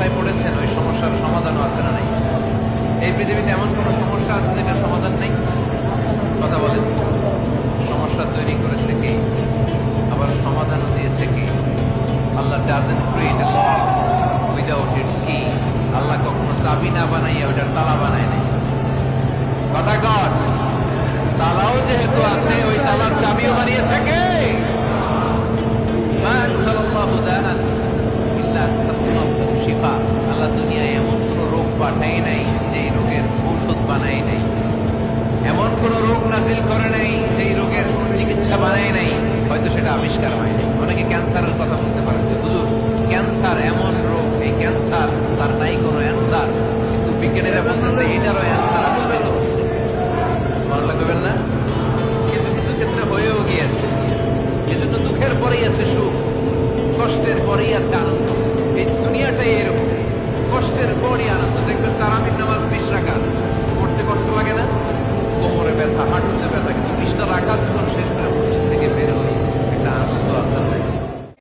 সমস্যায় পড়েছেন, ওই সমস্যার সমাধানও আছে না নাই? এই পৃথিবীতে এমন কোনো সমস্যা আছে যেটার সমাধান নেই? কথা বলেন। সমস্যা তৈরি করেছে কে? আবার সমাধানও দিয়েছে কে? Allah doesn't create a lock without its key. Allah কখনো চাবি না বানাইয়া ওটার তালা বানায় নাই। কথা কর। তালাও যেহেতু আছে, ওই তালার চাবিও বানিয়েছে কে? মা আনজালাল্লাহু দানান ইল্লা আনজালাল্লাহু শিফা। আল্লাহ দুনিয়ায় এমন কোন রোগ পাঠায় নাই যে রোগের ঔষধ বানায় নাই, এমন কোন রোগ নাজিল করে নাই যেই রোগের কোন চিকিৎসা বানায় নাই, হয়তো সেটা আবিষ্কার হয় নাই। অনেকে ক্যান্সারের কথা বলতে পারেন যে হুজুর ক্যান্সার এমন রোগ, এই ক্যান্সার তার নাই কোনো অ্যান্সার, কিন্তু বিজ্ঞানীরা বলতেছে এটারও অ্যান্সার আবিষ্কৃত হচ্ছে। ভালো লাগবেন না? কিছু কিছু ক্ষেত্রে হয়েও গিয়েছে। এজন্য দুঃখের পরেই আছে সুখ, কষ্টের পরেই আছে আনন্দ।